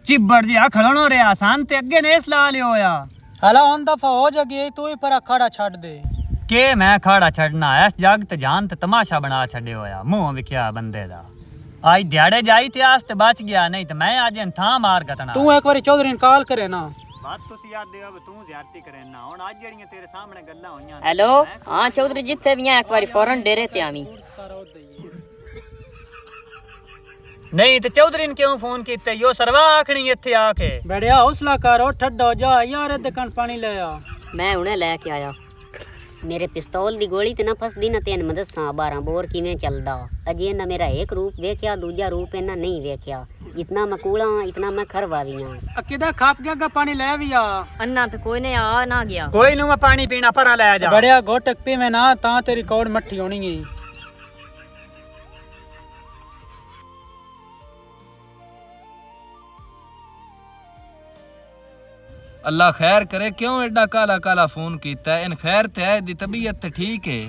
चिब्बड़ जी खड़नो रे आसान ते अगे ने सला लियो होया हला हुन दफा हो जगी तू ही पर खड़ा छड़ दे के मैं खड़ा छड़ना इस जग ते जान ते तमाशा बना छड़े होया मुंह विख्या बंदे दा आज दिहाड़े जाई ते आस ते बच गया नहीं ते मैं आज था मार गतना तू एक बारी चौधरी ने कॉल करे ना बात तुसी याद दे अब तू ज़्यादती करे ना हुन आज जड़ियां तेरे सामने गल्लां होईयां हेलो हां चौधरी जिथे भी एक बारी फौरन डेरे ते आवी नहीं ते चौधरी ने क्यों फोन कीते यो सरवा आखनी इत्थे आके बेड़िया हौसला कर ठड्डा हो जा यार इधर कण पानी ले आ मैं हुणे लेके आया मेरे पिस्तौल दी गोली ते ना फसदी ना तेन मदद सा 12 बोर किवें चलदा अजे ना मेरा एक रूप वेख्या दूजा रूप इना नहीं वेख्या जितना मैं कूड़ा इतना मैं खरवा भी हां किदा खाप गया पानी ले भी आ अन्ना तो कोई ने आ ना गया कोई नु मैं पानी पीना परा ले जा बेड़िया घोटक पी में ना ता तेरी कौड़ मट्ठी होनी है अल्लाह खैर करे क्यों एडा काला काला फोन कीता इन खैर ते है दी तबीयत ते ठीक है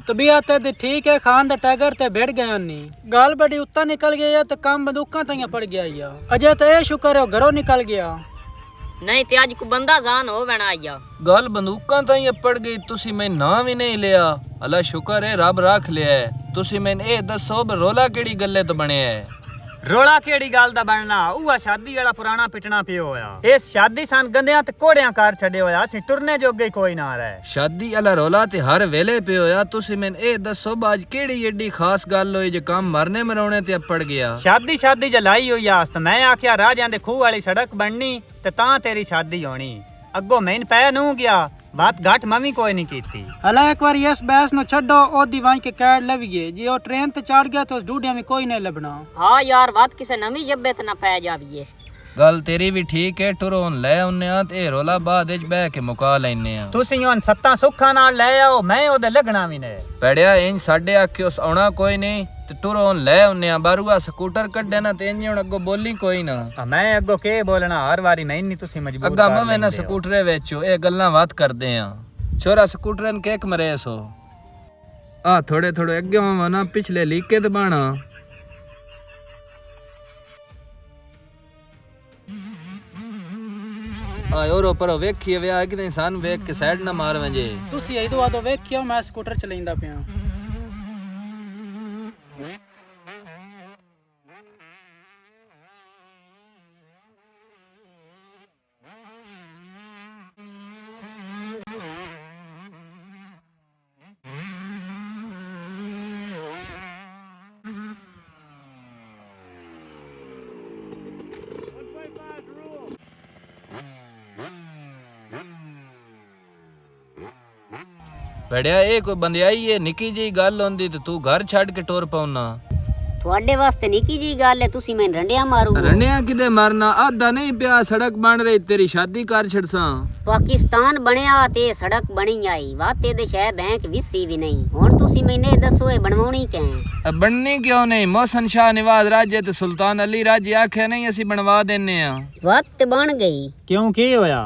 तबीयत ते ठीक है खान दा टैगर ते बैठ गया नी गाल बड़ी उत्ता निकल गया ते काम बंदूकां तइयां पड़ गया या अजय ते ए शुक्र है घरों निकल गया नहीं ते आज को बंदा जान हो बना आया गल बंदूकां तइयां पड़ गई तुसी मैं नाम ही नहीं लिया अल्लाह शुक्र है रब रख लिया है तुसी मैन ए दसो रोला केड़ी गल्ले तो बने है रोला केड़ी गल दा बनना उहा शादी वाला पुराना पिटना पियो होया इस शादी सन गंदियां ते कोड़ियां कार छड़े होया सी टुरने जोगे कोई ना रहे शादी वाला रोला ते हर वेले पे होया तुसी मैन ए दसो बाज केड़ी एडी खास गल होई जे काम मरने मरौने ते पड़ गया शादी जलाई होई आस ते मैं आख्या राजां दे खूह वाली सड़क बननी ते तां तेरी शादी होनी अगो मैन पै नू गया बात घाट मवी कोई नहीं कीती हला एक बार यस बैस नो छड्डो ओ दीवाई के कैड लविए जी ओ ट्रेन ते चढ़ गया तो उस ढूंढिया में कोई नहीं लबना हां यार बात किसे नवी जब्बे ते ना पै जावीए गल तेरी भी ठीक है टुरोन ले उन्ने ते रोला बाद विच बह के मुका लेने आ तुसी हुन सत्ता सुखा नाल ले आओ मैं ओदे लगना भी ने पड़िया इंज साडे आखे उस आउणा कोई नहीं ते टुरोन ले उन्ने बारूआ स्कूटर कड्डे ना ते इंज हुन अगो बोली कोई ना मैं अगो के बोलना हर वारी मैं नहीं तुसी मजबूर अग्गा मैं ना स्कूटरे वेचो ए गल्लां बात करदे आ छोरा स्कूटरन केक मरे सो आ थोड़े थोड़े अगे ना पिछले लीके दबाना ओरो पर वेखिए वे आ कि नहीं सन वेख के साइड ना मार वजे तुसी आई दो आदो वेखियो मैं स्कूटर चलाइंदा पिया बड़िया ए कोई बंदियाई है निकी जी गल होंदी ते तू घर छड़ के टोर पाउना ਤੁਹਾਡੇ ਵਾਸਤੇ ਨਿੱਕੀ ਜੀ ਗੱਲ ਹੈ ਤੁਸੀਂ ਮੈਨੂੰ ਰੰਡਿਆ ਮਾਰੂ रंडिया किदे मारना आधा नहीं पिया सड़क बन रही तेरी शादी कर छड़सा ਪਾਕਿਸਤਾਨ ਬਣਿਆ ਤੇ ਸੜਕ ਬਣੀ ਆਈ ਵਾਤੇ ਦੇ ਸ਼ਹਿ ਬੈਂਕ ਵਿਸੀ ਵੀ ਨਹੀਂ ਹੁਣ ਤੁਸੀਂ ਮੈਨੂੰ ਦੱਸੋ ਇਹ ਬਣਵਾਉਣੀ ਕਿਵੇਂ अब बननी क्यों नहीं मोहसन शाह नवाज राजे ते सुल्तान अली राजे आखे नहीं असी बनवा देने आ वक्त बन गई क्यों की होया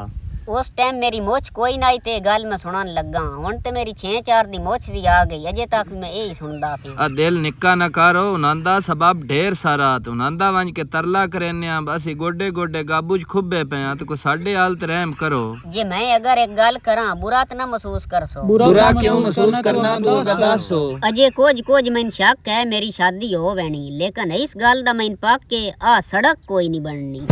उस टाइम मेरी मोच कोई ना आई ते गल मैं सुनन लगा हुन ते मेरी 6-4 दी मोच भी आ गई अजे तक मैं यही सुनदा पिया आ दिल निक्का न करो उनंदा सबब ढेर सारा तो उनंदा वंज के तरला करने आ बस गोडे गोडे गाबूज खुबे पे आ तो को साडे हालत रहम करो जे मैं अगर एक गल करा बुरा त ना महसूस करसो बुरा क्यों महसूस करना तू दसो अजे कुछ मैन शक है मेरी शादी हो वैनी लेकिन इस गल दा मैन पक के आ सड़क कोई नहीं बननी